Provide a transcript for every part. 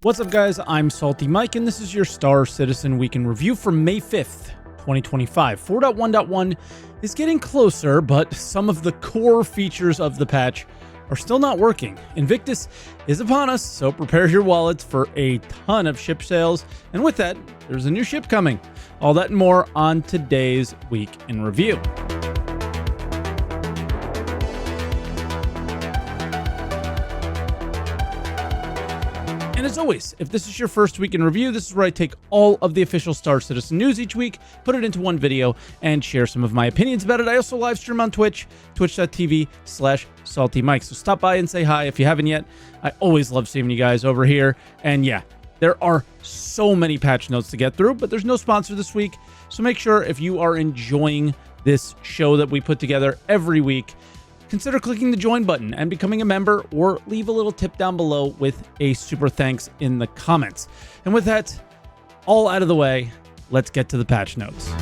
What's up, guys? I'm SaltEMike, and this is your Star Citizen Week in Review for May 5th, 2025. 4.1.1 is getting closer, but some of the core features of the patch are still not working. Invictus is upon us, so prepare your wallets for a ton of ship sales. And with that, there's a new ship coming. All that and more on today's Week in Review. And as always, if this is your first week in review, this is where I take all of the official Star Citizen news each week, put it into one video, and share some of my opinions about it. I also live stream on Twitch, twitch.tv/SaltEMike. So stop by and say hi if you haven't yet. I always love seeing you guys over here. And yeah, there are so many patch notes to get through, but there's no sponsor this week. So make sure if you are enjoying this show that we put together every week, consider clicking the join button and becoming a member, or leave a little tip down below with a super thanks in the comments. And with that all out of the way, let's get to the patch notes.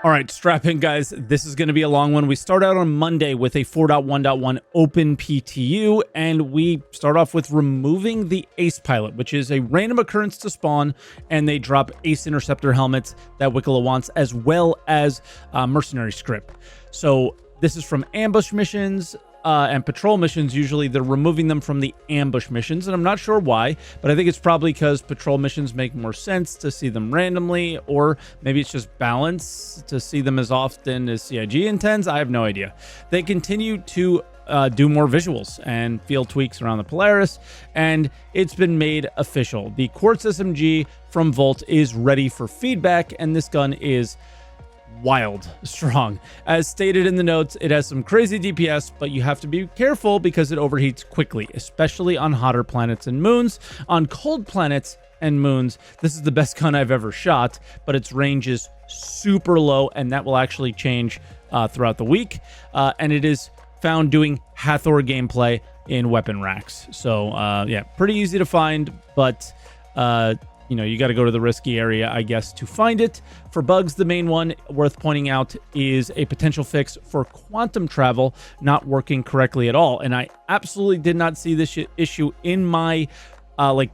All right, strap in, guys. This is going to be a long one. We start out on Monday with a 4.1.1 open PTU, and we start off with removing the Ace Pilot, which is a random occurrence to spawn, and they drop Ace Interceptor helmets that Wicklow wants, as well as Mercenary Script. So this is from ambush missions and patrol missions. Usually they're removing them from the ambush missions, and I'm not sure why, but I think it's probably because patrol missions make more sense to see them randomly, or maybe it's just balance to see them as often as CIG intends. I have no idea. They continue to do more visuals and field tweaks around the Polaris, and it's been made official. The Quartz SMG from Volt is ready for feedback, and this gun is wild strong. As stated in the notes, it has some crazy DPS, but you have to be careful because it overheats quickly, especially on hotter planets and moons. On cold planets and moons, this is the best gun I've ever shot, but its range is super low, and that will actually change throughout the week. And it is found doing Hathor gameplay in weapon racks. So yeah, pretty easy to find, but you know, you got to go to the risky area, I guess, to find it. For bugs, the main one worth pointing out is a potential fix for quantum travel not working correctly at all. And I absolutely did not see this issue in my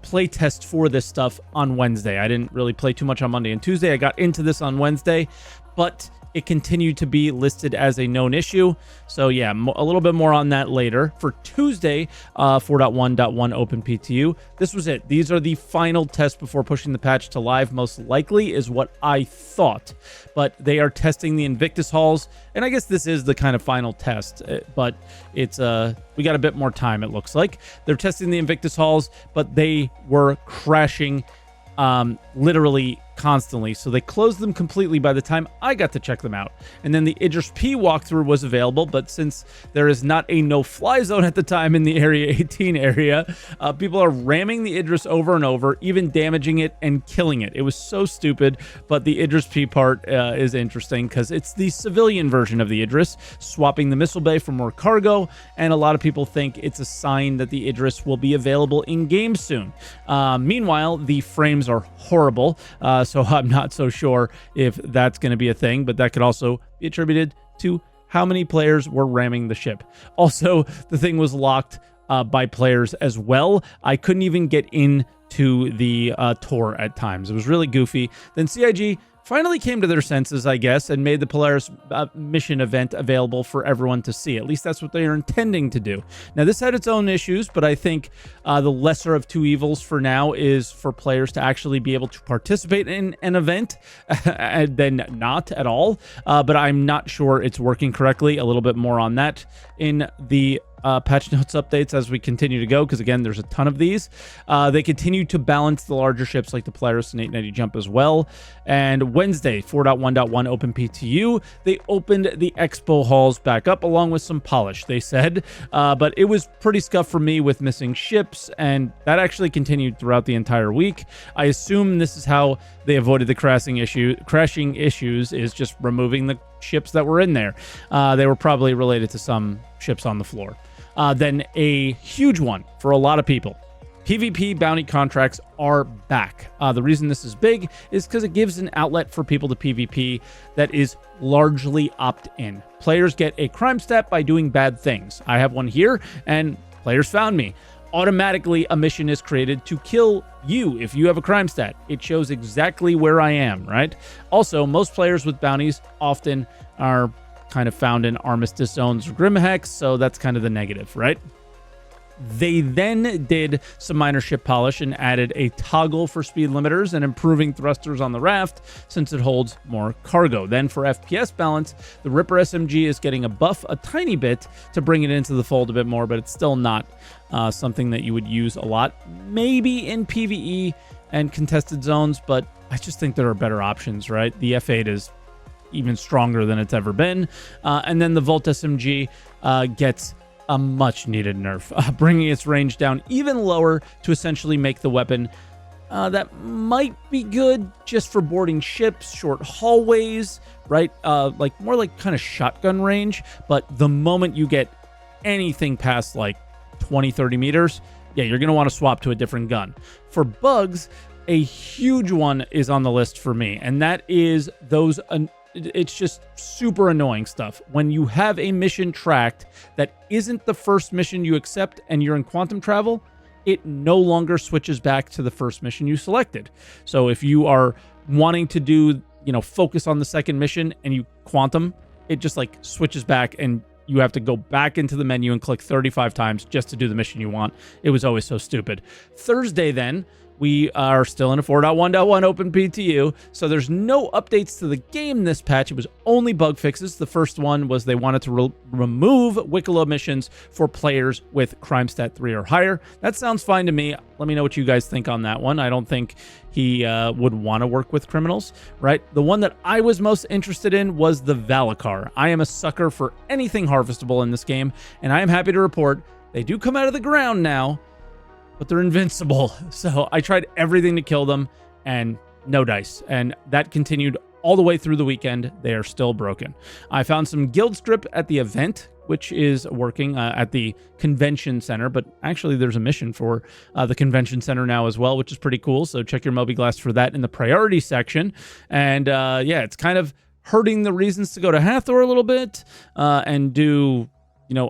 play test for this stuff on Wednesday. I didn't really play too much on Monday and Tuesday. I got into this on Wednesday, but it continued to be listed as a known issue. So yeah, a little bit more on that later. For Tuesday, 4.1.1 open PTU, this was it. These are the final tests before pushing the patch to live, most likely, is what I thought. But they are testing the Invictus halls, and I guess this is the kind of final test, but it's we got a bit more time, it looks like. They're testing the Invictus halls, but they were crashing literally constantly, so they closed them completely by the time I got to check them out. And then the Idris P walkthrough was available, but since there is not a no-fly zone at the time in the Area 18 area, people are ramming the Idris over and over, even damaging it and killing it. It was so stupid, but the Idris P part is interesting because it's the civilian version of the Idris, swapping the missile bay for more cargo, and a lot of people think it's a sign that the Idris will be available in-game soon. Meanwhile, the frames are horrible, so I'm not so sure if that's going to be a thing, but that could also be attributed to how many players were ramming the ship. Also, the thing was locked by players as well. I couldn't even get into the tour at times. It was really goofy. Then CIG finally came to their senses, I guess, and made the Polaris mission event available for everyone to see. At least that's what they are intending to do. Now, this had its own issues, but I think the lesser of two evils for now is for players to actually be able to participate in an event and then not at all. But I'm not sure it's working correctly. A little bit more on that in the patch notes updates as we continue to go, because again, there's a ton of these. They continue to balance the larger ships like the Polaris and 890 Jump as well. And Wednesday, 4.1.1 open PTU, they opened the expo halls back up along with some polish, they said, but it was pretty scuffed for me with missing ships, and that actually continued throughout the entire week. I assume this is how they avoided the crashing issues, is just removing the ships that were in there. They were probably related to some ships on the floor. Then a huge one for a lot of people. PvP bounty contracts are back. The reason this is big is because it gives an outlet for people to PvP that is largely opt-in. Players get a crime stat by doing bad things. I have one here, and players found me. Automatically, a mission is created to kill you if you have a crime stat. It shows exactly where I am, right? Also, most players with bounties often are kind of found in Armistice zones or Grimhex, so that's kind of the negative, right? They then did some minor ship polish and added a toggle for speed limiters and improving thrusters on the raft since it holds more cargo. Then for FPS balance, the Ripper SMG is getting a buff a tiny bit to bring it into the fold a bit more, but it's still not something that you would use a lot. Maybe in PvE and contested zones, but I just think there are better options, right? The F8 is even stronger than it's ever been. And then the Volt SMG gets a much needed nerf, bringing its range down even lower to essentially make the weapon that might be good just for boarding ships, short hallways, right? Like more like kind of shotgun range. But the moment you get anything past like 20, 30 meters, yeah, you're going to want to swap to a different gun. For bugs, a huge one is on the list for me, and that is those it's just super annoying stuff. When you have a mission tracked that isn't the first mission you accept and you're in quantum travel, it no longer switches back to the first mission you selected. So if you are wanting to do, focus on the second mission and you quantum, it just like switches back and you have to go back into the menu and click 35 times just to do the mission you want. It was always so stupid. Thursday then, we are still in a 4.1.1 open PTU, so there's no updates to the game this patch. It was only bug fixes. The first one was they wanted to remove Wicklow missions for players with crime stat 3 or higher. That sounds fine to me. Let me know what you guys think on that one. I don't think he would want to work with criminals, right? The one that I was most interested in was the Valacar. I am a sucker for anything harvestable in this game, and I am happy to report they do come out of the ground now, but they're invincible. So I tried everything to kill them and no dice. And that continued all the way through the weekend. They are still broken. I found some guild script at the event, which is working at the convention center, but actually there's a mission for the convention center now as well, which is pretty cool. So check your Moby-Glass for that in the priority section. And yeah, it's kind of hurting the reasons to go to Hathor a little bit and do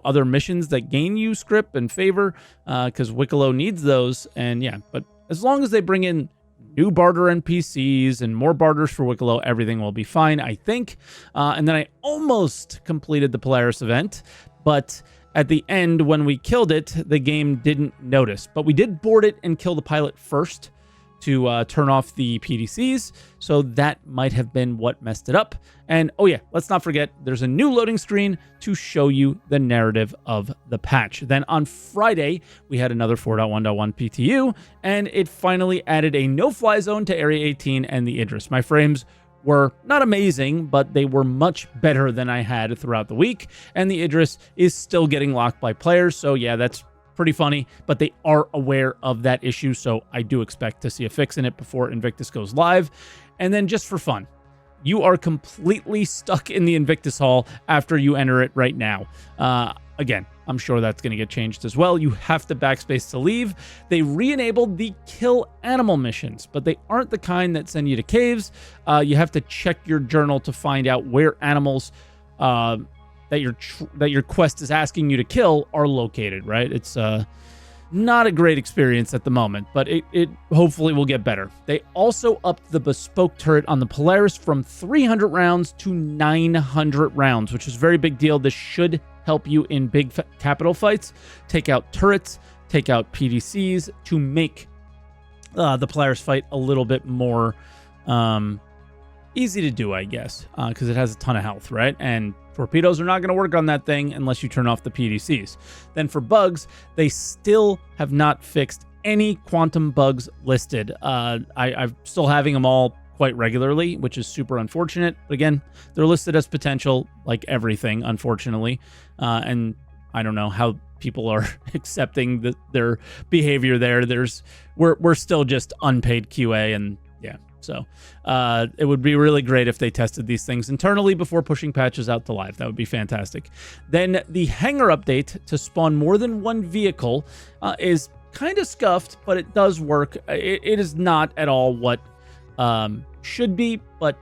other missions that gain you script and favor, because Wicklow needs those. And yeah, but as long as they bring in new barter NPCs and more barters for Wicklow, everything will be fine, I think. And then I almost completed the Polaris event, but at the end, when we killed it, the game didn't notice. But we did board it and kill the pilot first to turn off the PDCs, so that might have been what messed it up. And oh yeah, let's not forget, there's a new loading screen to show you the narrative of the patch. Then on Friday, we had another 4.1.1 PTU, and it finally added a no-fly zone to Area 18 and the Idris. My frames were not amazing, but they were much better than I had throughout the week, and the Idris is still getting locked by players, so yeah, that's pretty funny, but they are aware of that issue, so I do expect to see a fix in it before Invictus goes live. And then just for fun, you are completely stuck in the Invictus Hall after you enter it right now. Again, I'm sure that's going to get changed as well. You have to backspace to leave. They re-enabled the kill animal missions, but they aren't the kind that send you to caves. You have to check your journal to find out where animals that your quest is asking you to kill are located, right? It's not a great experience at the moment, but it hopefully will get better. They also upped the bespoke turret on the Polaris from 300 rounds to 900 rounds, which is a very big deal. This should help you in big capital fights, take out turrets, take out PDCs to make the Polaris fight a little bit more easy to do, I guess, because it has a ton of health, right? And torpedoes are not going to work on that thing unless you turn off the PDCs. Then for bugs, they still have not fixed any quantum bugs listed. I'm still having them all quite regularly, which is super unfortunate. But again, they're listed as potential, like everything, unfortunately. And I don't know how people are accepting their behavior there. We're still just unpaid QA, and yeah. So it would be really great if they tested these things internally before pushing patches out to live. That would be fantastic. Then the hangar update to spawn more than one vehicle is kind of scuffed, but it does work. It is not at all what should be, but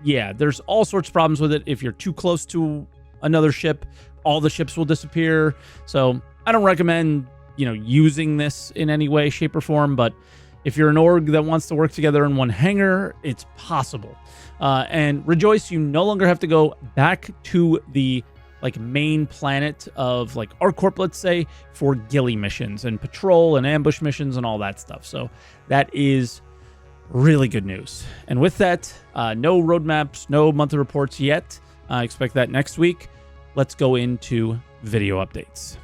yeah, there's all sorts of problems with it. If you're too close to another ship, all the ships will disappear. So I don't recommend, using this in any way, shape, or form, but if you're an org that wants to work together in one hangar, it's possible. And rejoice, you no longer have to go back to the main planet of ArcCorp, let's say, for ghillie missions and patrol and ambush missions and all that stuff. So that is really good news. And with that, no roadmaps, no monthly reports yet. I expect that next week. Let's go into video updates.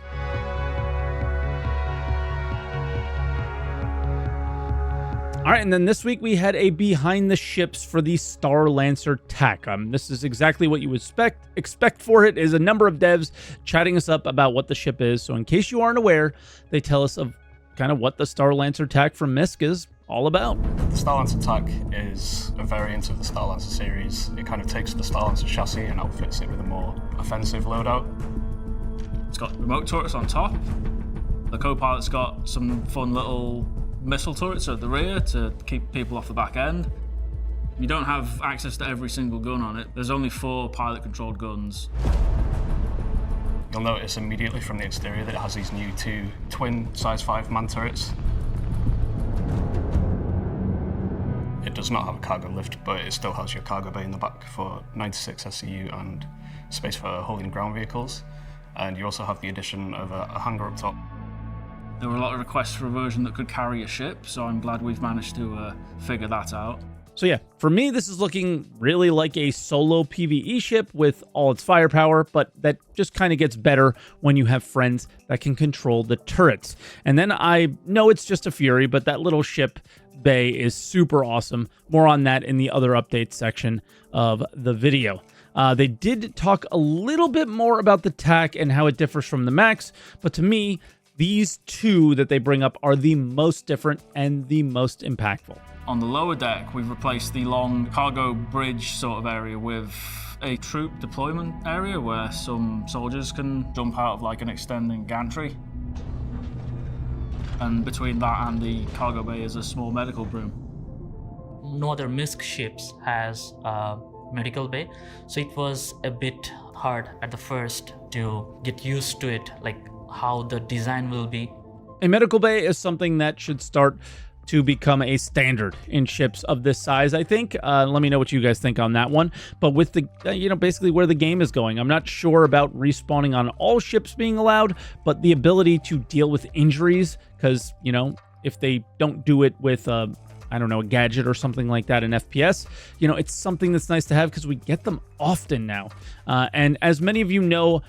All right, and then this week we had a behind the ships for the Starlancer TAC. This is exactly what you would expect for it, is a number of devs chatting us up about what the ship is. So in case you aren't aware, they tell us of kind of what the Starlancer TAC from MISC is all about. The Starlancer TAC is a variant of the Starlancer series. It kind of takes the Starlancer chassis and outfits it with a more offensive loadout. It's got remote turrets on top. The co-pilot's got some fun little missile turrets at the rear to keep people off the back end. You don't have access to every single gun on it. There's only 4 pilot-controlled guns. You'll notice immediately from the exterior that it has these new 2 twin size 5 man turrets. It does not have a cargo lift, but it still has your cargo bay in the back for 96 SCU and space for hauling ground vehicles. And you also have the addition of a hangar up top. There were a lot of requests for a version that could carry a ship, so I'm glad we've managed to figure that out. So yeah, for me, this is looking really like a solo PvE ship with all its firepower, but that just kind of gets better when you have friends that can control the turrets. And then I know it's just a Fury, but that little ship bay is super awesome. More on that in the other updates section of the video. They did talk a little bit more about the TAC and how it differs from the Max, but to me, these 2 that they bring up are the most different and the most impactful. On the lower deck, we've replaced the long cargo bridge sort of area with a troop deployment area where some soldiers can jump out of an extending gantry. And between that and the cargo bay is a small medical room. No other MISC ships has a medical bay, so it was a bit hard at the first to get used to it, how the design will be. A medical bay is something that should start to become a standard in ships of this size, I think. Let me know what you guys think on that one. But with the, basically where the game is going, I'm not sure about respawning on all ships being allowed, but the ability to deal with injuries, because, if they don't do it with, I don't know, a gadget or something like that in FPS, it's something that's nice to have because we get them often now. And as many of you know,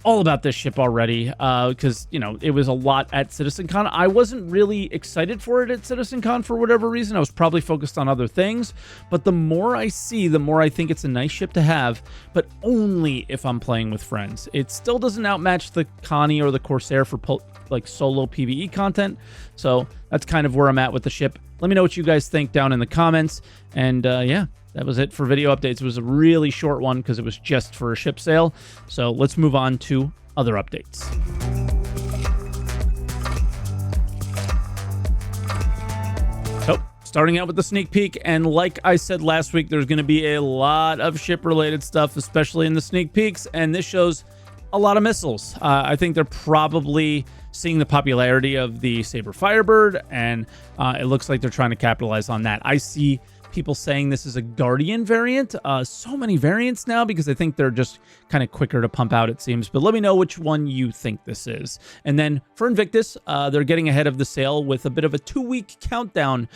all about this ship already, because, it was a lot at CitizenCon. I wasn't really excited for it at CitizenCon for whatever reason. I was probably focused on other things, but the more I see, the more I think it's a nice ship to have, but only if I'm playing with friends. It still doesn't outmatch the Connie or the Corsair for solo PvE content, so that's kind of where I'm at with the ship. Let me know what you guys think down in the comments, and yeah, that was it for video updates. It was a really short one because it was just for a ship sale. So let's move on to other updates. So starting out with the sneak peek, and like I said last week, there's going to be a lot of ship related stuff, especially in the sneak peeks, and this shows a lot of missiles. I think they're probably seeing the popularity of the Sabre Firebird, and it looks like they're trying to capitalize on that. I see people saying this is a Guardian variant. So many variants now because I think they're just kind of quicker to pump out, it seems. But let me know which one you think this is. And then for Invictus, they're getting ahead of the sale with a bit of a 2-week countdown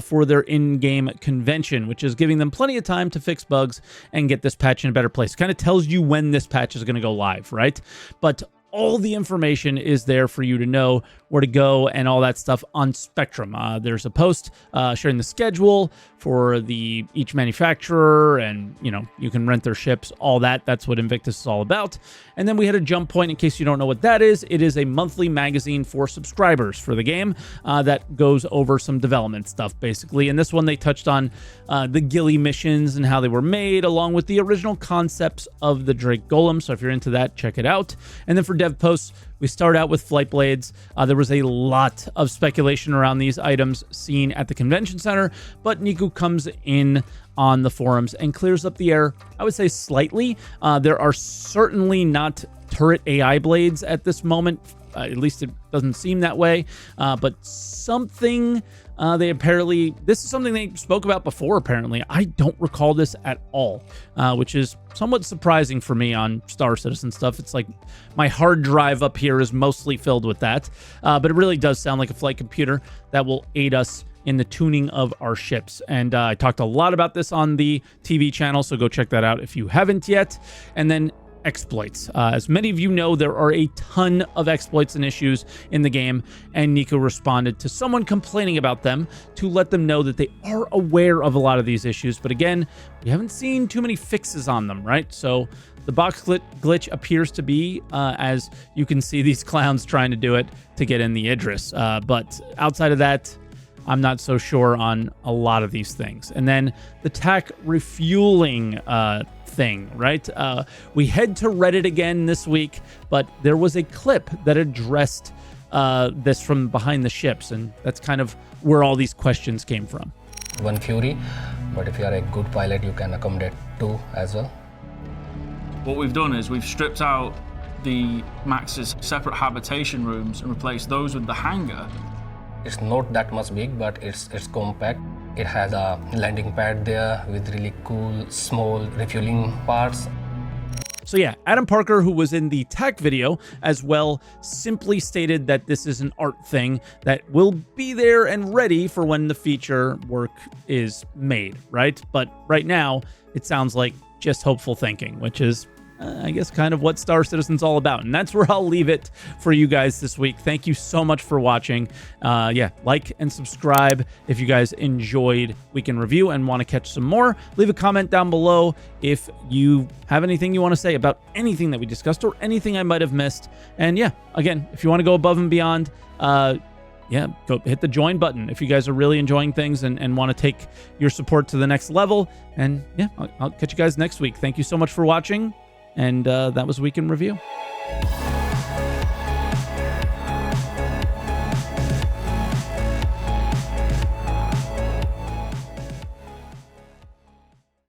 for their in-game convention, which is giving them plenty of time to fix bugs and get this patch in a better place. Kind of tells you when this patch is going to go live, right? But all the information is there for you to know where to go and all that stuff on Spectrum. There's a post sharing the schedule for each manufacturer, and you can rent their ships, all that. That's what Invictus is all about. And then we had a jump point. In case you don't know what that is, it is a monthly magazine for subscribers for the game that goes over some development stuff, basically. And this one, they touched on the ghillie missions and how they were made, along with the original concepts of the Drake Golem. So if you're into that, check it out. And then for dev posts. We start out with flight blades. There was a lot of speculation around these items seen at the convention center, but Niku comes in on the forums and clears up the air, I would say slightly. There are certainly not turret AI blades at this moment. At least it doesn't seem that way. But something this is something they spoke about before, apparently. I don't recall this at all, which is somewhat surprising for me on Star Citizen stuff. It's like my hard drive up here is mostly filled with that. But it really does sound like a flight computer that will aid us in the tuning of our ships. And I talked a lot about this on the TV channel, so go check that out if you haven't yet. And then exploits. As many of you know, there are a ton of exploits and issues in the game, and Niku responded to someone complaining about them to let them know that they are aware of a lot of these issues, but again, we haven't seen too many fixes on them, right? So the box glitch appears to be, as you can see these clowns trying to do it to get in the Idris, but outside of that, I'm not so sure on a lot of these things. And then the TAC refueling thing, right? We head to Reddit again this week, but there was a clip that addressed this from behind the ships, and that's kind of where all these questions came from. One Fury, but if you are a good pilot, you can accommodate 2 as well. What we've done is we've stripped out the Max's separate habitation rooms and replaced those with the hangar. It's not that much big, but it's compact. It has a landing pad there with really cool small refueling parts. So yeah, Adam Parker, who was in the TAC video as well, simply stated that this is an art thing that will be there and ready for when the feature work is made, right? But right now, it sounds like just hopeful thinking, which is I guess kind of what Star Citizen's all about. And that's where I'll leave it for you guys this week. Thank you so much for watching. Yeah, like and subscribe if you guys enjoyed Week in Review and want to catch some more. Leave a comment down below if you have anything you want to say about anything that we discussed or anything I might have missed. And yeah, again, if you want to go above and beyond, yeah, go hit the join button if you guys are really enjoying things and want to take your support to the next level. And yeah, I'll catch you guys next week. Thank you so much for watching. And that was Week in Review.